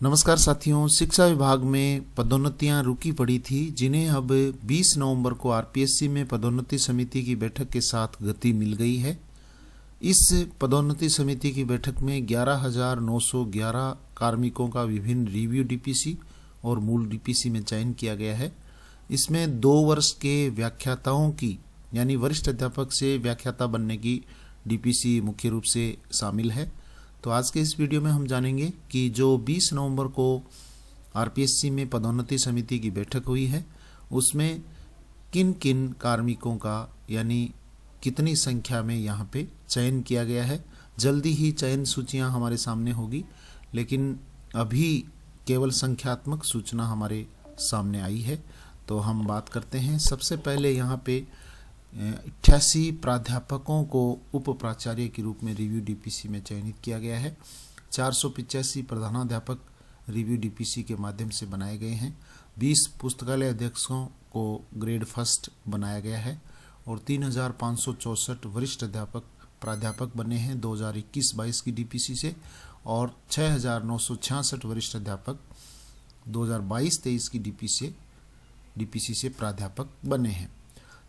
नमस्कार साथियों, शिक्षा विभाग में पदोन्नतियां रुकी पड़ी थी, जिन्हें अब 20 नवंबर को आरपीएससी में पदोन्नति समिति की बैठक के साथ गति मिल गई है। इस पदोन्नति समिति की बैठक में 11,911 कार्मिकों का विभिन्न रिव्यू डीपीसी और मूल डीपीसी में चयन किया गया है। इसमें 2 वर्ष के व्याख्याताओं की यानी वरिष्ठ अध्यापक से व्याख्याता बनने की डीपीसी मुख्य रूप से शामिल है। तो आज के इस वीडियो में हम जानेंगे कि जो 20 नवंबर को आरपीएससी में पदोन्नति समिति की बैठक हुई है, उसमें किन किन कार्मिकों का यानी कितनी संख्या में यहाँ पे चयन किया गया है। जल्दी ही चयन सूचियाँ हमारे सामने होगी, लेकिन अभी केवल संख्यात्मक सूचना हमारे सामने आई है। तो हम बात करते हैं। सबसे पहले यहाँ पे 88 प्राध्यापकों को उप प्राचार्य के रूप में रिव्यू डीपीसी में चयनित किया गया है। 485 प्रधानाध्यापक रिव्यू डीपीसी के माध्यम से बनाए गए हैं। 20 पुस्तकालय अध्यक्षों को ग्रेड फर्स्ट बनाया गया है और 3,564 वरिष्ठ अध्यापक प्राध्यापक बने हैं 2021-22 की डीपीसी से, और 6,966 वरिष्ठ अध्यापक 2022-23 की डीपीसी से प्राध्यापक बने हैं।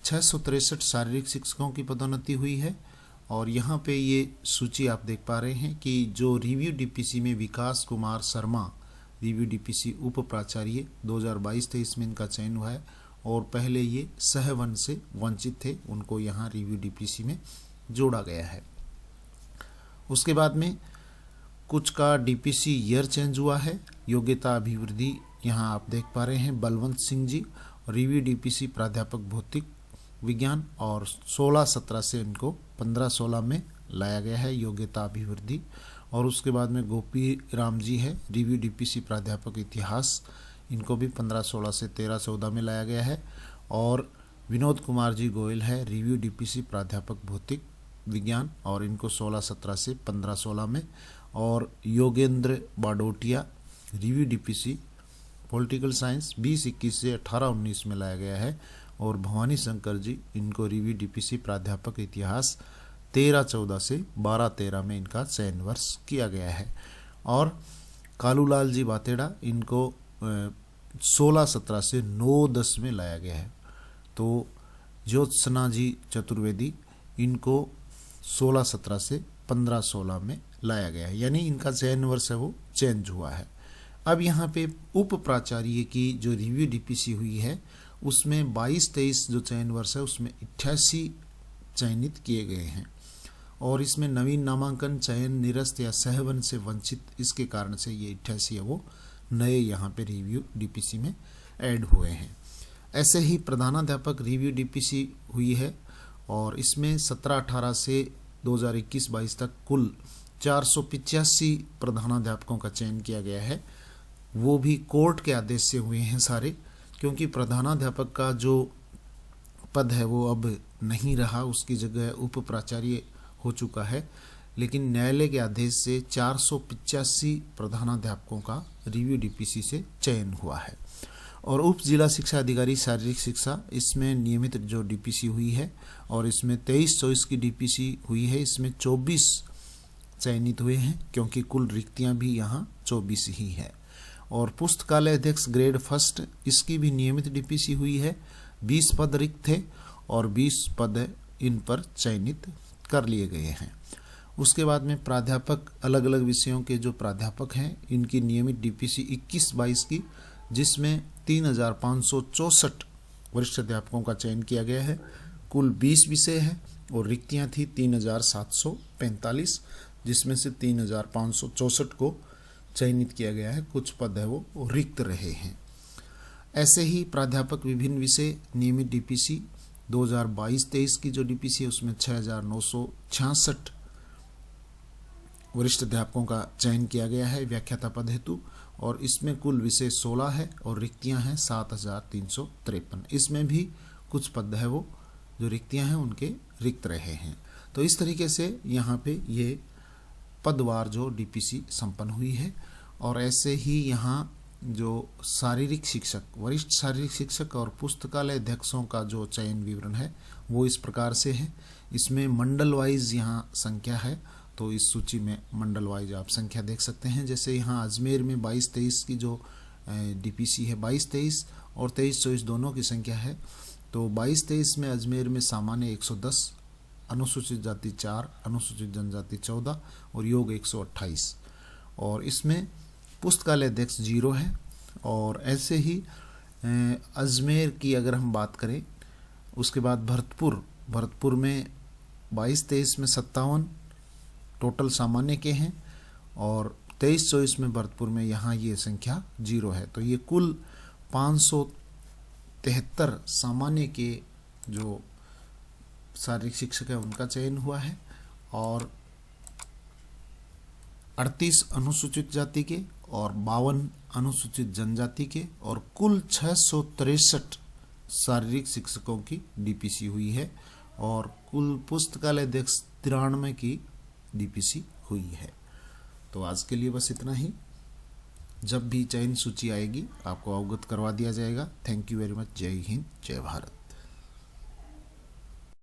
663 शारीरिक शिक्षकों की पदोन्नति हुई है। और यहाँ पे ये सूची आप देख पा रहे हैं कि जो रिव्यू डीपीसी में विकास कुमार शर्मा रिव्यू डीपीसी उप प्राचार्य 2022-23 में इनका चयन हुआ है, और पहले ये सहवन से वंचित थे, उनको यहाँ रिव्यू डीपीसी में जोड़ा गया है। उसके बाद में कुछ का डीपीसी ईयर चेंज हुआ है। योग्यता अभिवृद्धि यहाँ आप देख पा रहे हैं, बलवंत सिंह जी रिव्यू डीपीसी प्राध्यापक भौतिक विज्ञान, और 16-17 से इनको 15-16 में लाया गया है योग्यता अभिवृद्धि। और उसके बाद में गोपी राम जी है रिव्यू डीपीसी प्राध्यापक इतिहास, इनको भी 15-16 से 13-14 में लाया गया है। और विनोद कुमार जी गोयल है रिव्यू डीपीसी प्राध्यापक भौतिक विज्ञान, और इनको 16-17 से 15-16 में। और Yogendra Badotia review DPC political science 20-21 से 18-19 में लाया गया है। और भवानी शंकर जी, इनको रिव्यू डीपीसी प्राध्यापक इतिहास 13-14 से 12-13 में इनका चयन वर्ष किया गया है। और कालूलाल जी बातेड़ा, इनको 16-17 से 9-10 में लाया गया है। तो ज्योत्सना जी चतुर्वेदी, इनको 16-17 से 15-16 में लाया गया है, यानी इनका चयन वर्ष है वो चेंज हुआ है। अब यहाँ पे उप प्राचार्य की जो रिव्यू डीपीसी हुई है, उसमें 22-23 जो चयन वर्ष है उसमें 88 चयनित किए गए हैं। और इसमें नवीन नामांकन, चयन, निरस्त या सहवन से वंचित, इसके कारण से ये 88 है वो नए यहाँ पे रिव्यू डीपीसी में ऐड हुए हैं। ऐसे ही प्रधानाध्यापक रिव्यू डीपीसी हुई है, और इसमें 17-18 से 2021-22 तक कुल 485 प्रधानाध्यापकों का चयन किया गया है। वो भी कोर्ट के आदेश से हुए हैं सारे, क्योंकि प्रधानाध्यापक का जो पद है वो अब नहीं रहा, उसकी जगह उप प्राचार्य हो चुका है। लेकिन न्यायालय के आदेश से 485 प्रधानाध्यापकों का रिव्यू डीपीसी से चयन हुआ है। और उप जिला शिक्षा अधिकारी शारीरिक शिक्षा, इसमें नियमित जो डीपीसी हुई है, और इसमें 23-24 की डीपीसी हुई है। इसमें 24 चयनित हुए हैं, क्योंकि कुल रिक्तियां भी यहाँ 24 ही है। और पुस्तकालय अध्यक्ष ग्रेड फर्स्ट, इसकी भी नियमित डीपीसी हुई है। 20 पद रिक्त थे और 20 पद इन पर चयनित कर लिए गए हैं। उसके बाद में प्राध्यापक, अलग अलग विषयों के जो प्राध्यापक हैं, इनकी नियमित डीपीसी 21-22 की, जिसमें 3,564 वरिष्ठ अध्यापकों का चयन किया गया है। कुल 20 विषय है और रिक्तियां थी 3,745, जिसमें से 3,564 को चयनित किया गया है। कुछ पद है वो रिक्त रहे हैं। ऐसे ही प्राध्यापक विभिन्न विषय नियमित डीपीसी 2022-23 की जो डीपीसी है, उसमें 6,966 वरिष्ठ अध्यापकों का चयन किया गया है व्याख्याता पद हेतु, और इसमें कुल विषय 16 है और रिक्तियां हैं 7,353। इसमें भी कुछ पद है वो जो रिक्तियां हैं उनके रिक्त रहे हैं। तो इस तरीके से यहाँ पे ये पदवार जो डीपीसी संपन्न हुई है। और ऐसे ही यहाँ जो शारीरिक शिक्षक, वरिष्ठ शारीरिक शिक्षक और पुस्तकालय अध्यक्षों का जो चयन विवरण है वो इस प्रकार से है। इसमें मंडल वाइज यहाँ संख्या है तो इस सूची में मंडल वाइज आप संख्या देख सकते हैं। जैसे यहाँ अजमेर में 22-23 की जो डीपीसी है, 22-23 और 23-24 दोनों की संख्या है। तो 22-23 में अजमेर में सामान्य 110, अनुसूचित जाति 4, अनुसूचित जनजाति 14 और योग 128, और इसमें पुस्तकालय अध्यक्ष 0 है। और ऐसे ही अजमेर की अगर हम बात करें, उसके बाद भरतपुर में 22-23 में 57 टोटल सामान्य के हैं, और 23-24 में भरतपुर में यहाँ ये संख्या 0 है। तो ये कुल 573 सामान्य के जो शारीरिक शिक्षक है उनका चयन हुआ है, और 38 अनुसूचित जाति के और 52 अनुसूचित जनजाति के, और कुल 663 शारीरिक शिक्षकों की डीपीसी हुई है, और कुल पुस्तकालय अध्यक्ष 93 की डीपीसी हुई है। तो आज के लिए बस इतना ही। जब भी चयन सूची आएगी आपको अवगत करवा दिया जाएगा। Thank you very much. जय हिंद, जय भारत।